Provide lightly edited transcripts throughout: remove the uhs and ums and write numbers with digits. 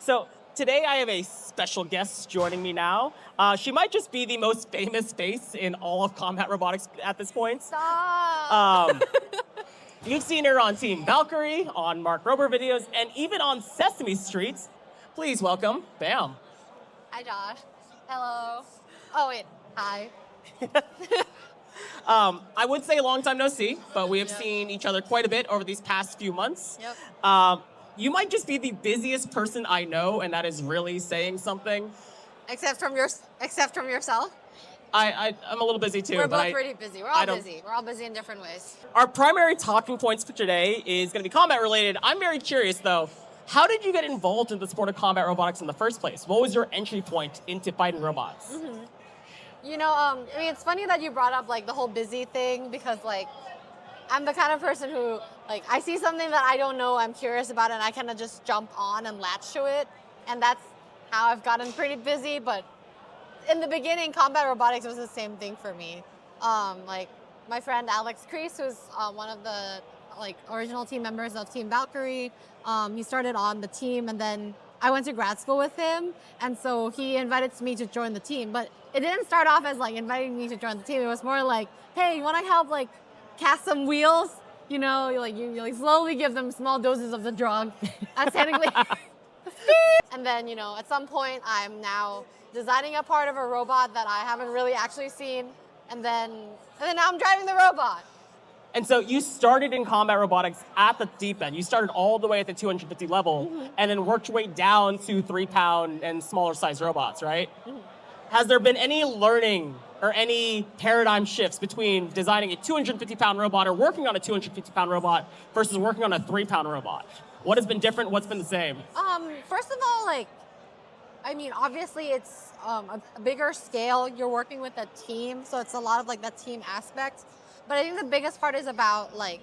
So today I have a special guest joining me now. She might just be the most famous face in all of combat robotics at this point. Stop! Um, you've seen her on Team Valkyrie, on Mark Rober videos, and even on Sesame Street. Please welcome Bam. Hi, Josh. Hello. Oh, wait. Hi. I would say long time no see, but we have Yep. seen each other quite a bit over these past few months. Yep. You might just be the busiest person I know, and that is really saying something. Except from yourself. I'm a little busy too. We're but both I- pretty busy. We're I all don't- busy. We're all busy in different ways. Our primary talking points for today is going to be combat related. I'm very curious though, how did you get involved in the sport of combat robotics in the first place? What was your entry point into fighting robots? You know, I mean, it's funny that you brought up like the whole busy thing because like I'm the kind of person who like I see something that I don't know, I'm curious about it, and I kind of just jump on and latch to it, and that's how I've gotten pretty busy. But in the beginning, combat robotics was the same thing for me. Like my friend Alex Kreese, who's one of the like original team members of Team Valkyrie, he started on the team, and then I went to grad school with him, and so he invited me to join the team. But it didn't start off as like inviting me to join the team. It was more like, hey, you want to help like cast some wheels? You know, you slowly give them small doses of the drug. That's technically. And then, you know, at some point, I'm now designing a part of a robot that I haven't really actually seen, and then now I'm driving the robot. And so you started in combat robotics at the deep end. You started all the way at the 250 level and then worked your way down to 3-pound and smaller size robots, right? Has there been any learning or any paradigm shifts between designing a 250-pound robot or working on a 250-pound robot versus working on a 3-pound robot? What has been different? What's been the same? First of all, like, I mean, obviously it's a bigger scale. You're working with a team, so it's a lot of like that team aspect. But I think the biggest part is about like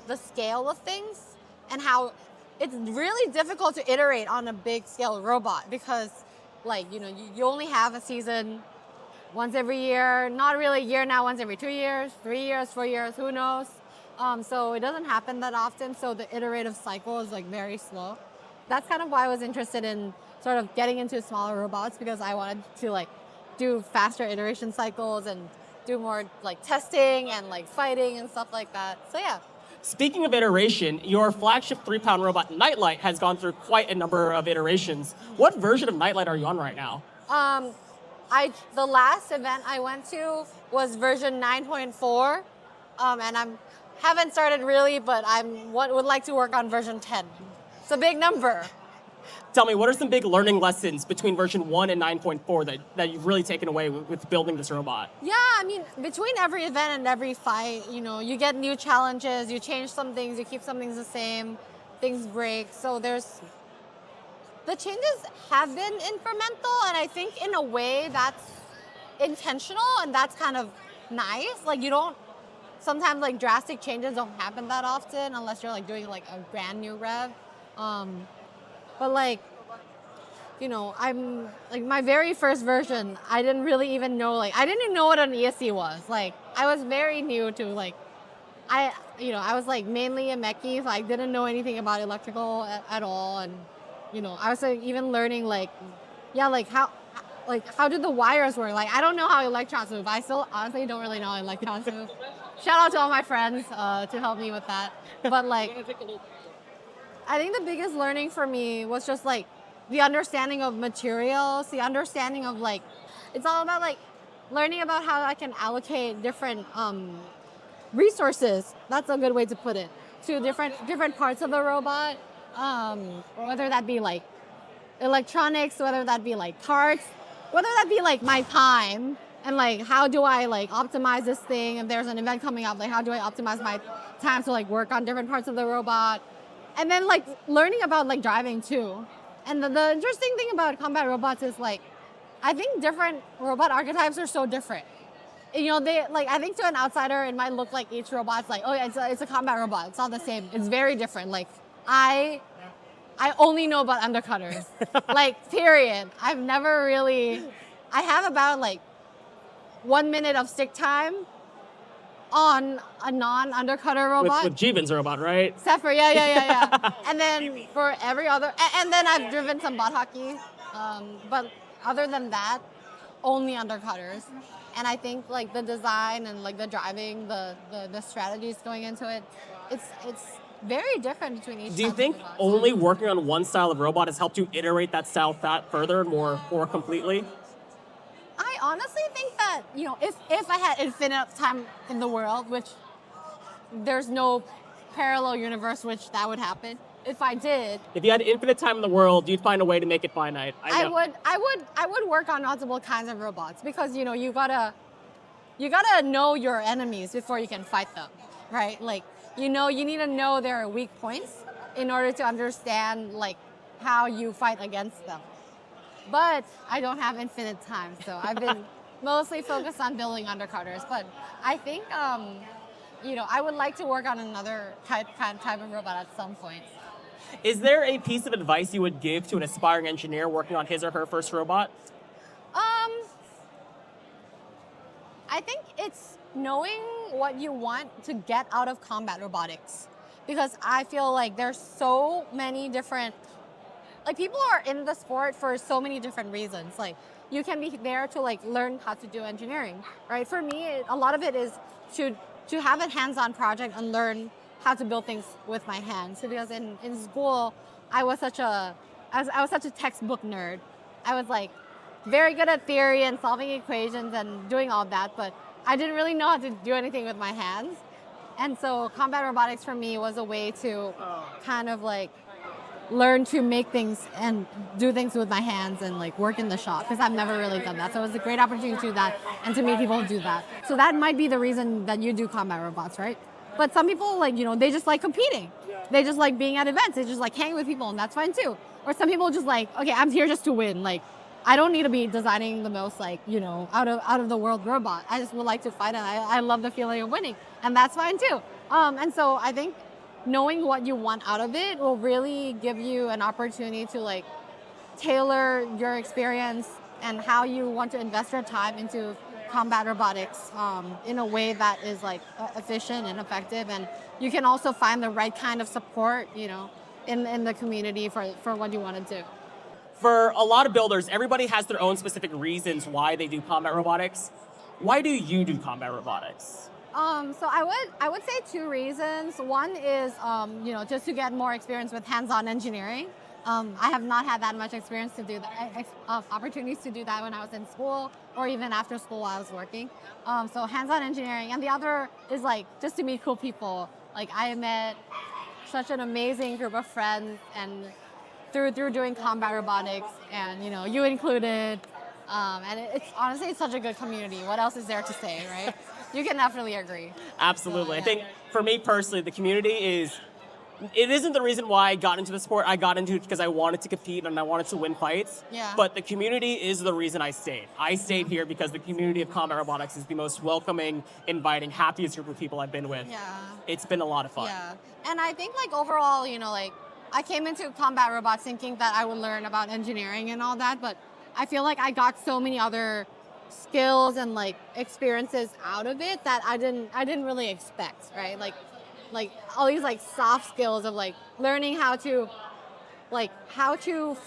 the scale of things and how it's really difficult to iterate on a big scale robot because like, you know, you only have a season once every year, not really a year now, once every 2 years, 3 years, 4 years, who knows? So it doesn't happen that often. So the iterative cycle is like very slow. That's kind of why I was interested in sort of getting into smaller robots because I wanted to like do faster iteration cycles and do more like testing and like fighting and stuff like that. So yeah. Speaking of iteration, your flagship 3-pound robot Nightlight has gone through quite a number of iterations. What version of Nightlight are you on right now? The last event I went to was version 9.4, and I haven't started really, but would like to work on version 10. It's a big number. Tell me, what are some big learning lessons between version 1 and 9.4 that you've really taken away with building this robot? Yeah, I mean, between every event and every fight, you know, you get new challenges, you change some things, you keep some things the same, things break. So the changes have been incremental, and I think in a way that's intentional, and that's kind of nice. Like sometimes like drastic changes don't happen that often unless you're like doing like a brand new rev. But like, you know, I'm like my very first version, I didn't really even know, like, I didn't even know what an ESC was. Like, I was very new to like, I was like mainly a mechie, so I didn't know anything about electrical at all. And, you know, I was like, even learning like, yeah, like how do the wires work? Like, I don't know how electrons move. I still honestly don't really know how electrons move. Shout out to all my friends to help me with that. But like, I think the biggest learning for me was just like the understanding of materials, the understanding of like, it's all about like learning about how I can allocate different resources. That's a good way to put it, to different parts of the robot, whether that be like electronics, whether that be like parts, whether that be like my time, and like how do I like optimize this thing? If there's an event coming up, like how do I optimize my time to like work on different parts of the robot? And then like learning about like driving too. And the interesting thing about combat robots is like, I think different robot archetypes are so different. You know, they like, I think to an outsider, it might look like each robot's like, oh yeah, it's a combat robot. It's all the same. It's very different. Like I only know about undercutters, like period. I have about like 1 minute of stick time on a non-undercutter robot. With Jeevan's robot, right? Except for, yeah. And then for every other, and then I've driven some bot hockey. But other than that, only undercutters. And I think like the design and like the driving, the strategies going into it, it's very different between each. Do you type of think robot. only working on one style of robot has helped you iterate that style further and more completely? I honestly think that, if I had infinite time in the world, which there's no parallel universe which that would happen. If I did, If you had infinite time in the world, you'd find a way to make it finite. I would work on multiple kinds of robots because you gotta know your enemies before you can fight them, right? Like you need to know their weak points in order to understand like how you fight against them. But I don't have infinite time, so I've been mostly focused on building undercutters. But I think I would like to work on another type of robot at some point. Is there a piece of advice you would give to an aspiring engineer working on his or her first robot? I think it's knowing what you want to get out of combat robotics. Because I feel like there's so many different, like people are in the sport for so many different reasons. Like you can be there to like learn how to do engineering, right? For me, a lot of it is to have a hands-on project and learn how to build things with my hands. So because in school, I was such a textbook nerd. I was like very good at theory and solving equations and doing all that, but I didn't really know how to do anything with my hands. And so combat robotics for me was a way to kind of like learn to make things and do things with my hands and like work in the shop because I've never really done that. So it was a great opportunity to do that and to meet people who do that. So that might be the reason that you do combat robots, right? But some people like, they just like competing. They just like being at events. They just like hanging with people and that's fine too. Or some people just like, okay, I'm here just to win. Like, I don't need to be designing the most like, out of the world robot. I just would like to fight and I love the feeling of winning. And that's fine too. And so I think knowing what you want out of it will really give you an opportunity to like tailor your experience and how you want to invest your time into combat robotics in a way that is like efficient and effective. And you can also find the right kind of support, in the community for what you want to do. For a lot of builders, everybody has their own specific reasons why they do combat robotics. Why do you do combat robotics? So I would say two reasons. One is, just to get more experience with hands-on engineering. I have not had that much experience to do that, opportunities to do that when I was in school or even after school while I was working. So hands-on engineering. And the other is like just to meet cool people. Like I met such an amazing group of friends and through doing combat robotics and, you included. And it's such a good community. What else is there to say, right? You can definitely agree. Absolutely. So, yeah. I think for me personally, the community it isn't the reason why I got into the sport. I got into it because I wanted to compete and I wanted to win fights. Yeah. But the community is the reason I stayed. I stayed here because the community of combat robotics is the most welcoming, inviting, happiest group of people I've been with. Yeah. It's been a lot of fun. Yeah. And I think like overall, I came into combat robots thinking that I would learn about engineering and all that, but I feel like I got so many other skills and like experiences out of it that I didn't really expect, right? Like all these like soft skills of like learning how to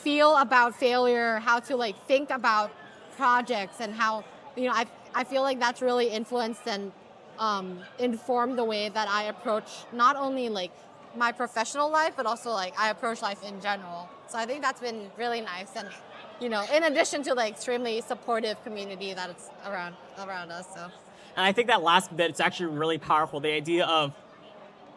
feel about failure, how to like think about projects and how, I feel like that's really influenced and informed the way that I approach not only like my professional life, but also like I approach life in general. So I think that's been really nice. And, in addition to the extremely supportive community that it's around us. So. And I think that last bit, it's actually really powerful. The idea of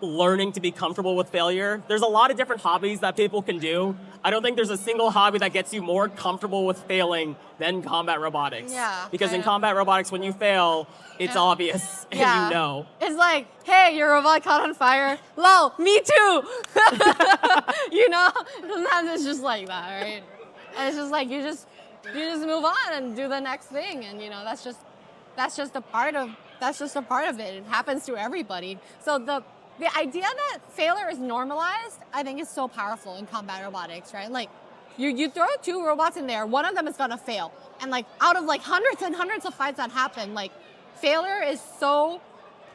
learning to be comfortable with failure. There's a lot of different hobbies that people can do. I don't think there's a single hobby that gets you more comfortable with failing than combat robotics. Yeah. Because in combat robotics, when you fail, it's obvious and yeah. you know. It's like, hey, your robot caught on fire. Lol, me too. Sometimes it's just like that, right? And it's just like you just move on and do the next thing, and that's just a part of it. It happens to everybody. So the idea that failure is normalized, I think, is so powerful in combat robotics, right? Like, you throw two robots in there, one of them is gonna fail, and like out of like hundreds and hundreds of fights that happen, like failure is so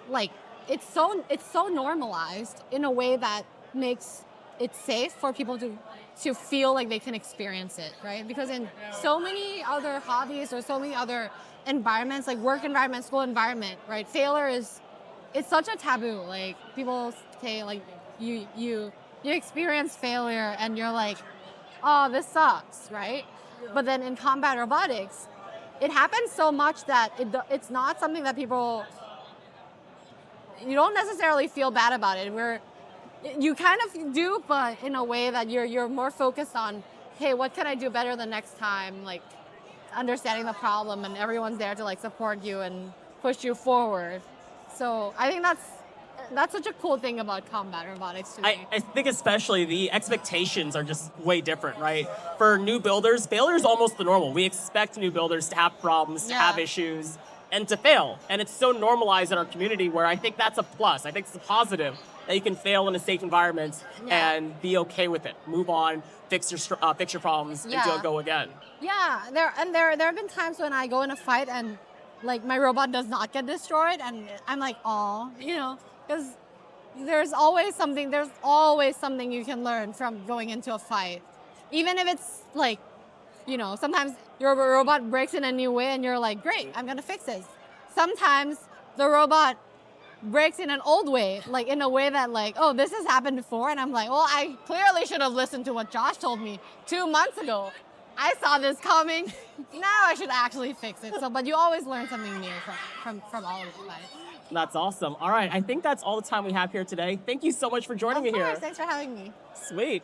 like it's so normalized in a way that makes it safe for people to feel like they can experience it, right? Because in so many other hobbies or so many other environments, like work environment, school environment, right? Failure is it's such a taboo. Like people say, like you experience failure and you're like, oh, this sucks, right? But then in combat robotics, it happens so much that it's not something that people you don't necessarily feel bad about it. Where you kind of do, but in a way that you're more focused on, hey, what can I do better the next time? Like understanding the problem, and everyone's there to like support you and push you forward. So I think that's such a cool thing about combat robotics to me. I think especially the expectations are just way different, right? For new builders, failure is almost the normal. We expect new builders to have problems, to Yeah. have issues, and to fail. And it's so normalized in our community where I think that's a plus. I think it's a positive that you can fail in a safe environment Yeah. and be okay with it. Move on, fix your problems, and Yeah. go again. Yeah, there have been times when I go in a fight and like my robot does not get destroyed, and I'm like, oh, because there's always something you can learn from going into a fight, even if it's like, sometimes your robot breaks in a new way, and you're like, great, I'm gonna fix this. Sometimes the robot breaks in an old way, like in a way that like, oh, this has happened before, and I'm like, well, I clearly should have listened to what Josh told me 2 months ago. I saw this coming. Now I should actually fix it. So, but you always learn something new from all of it. That's awesome. All right, I think that's all the time we have here today. Thank you so much for joining me Of course, here. thanks for having me. Sweet.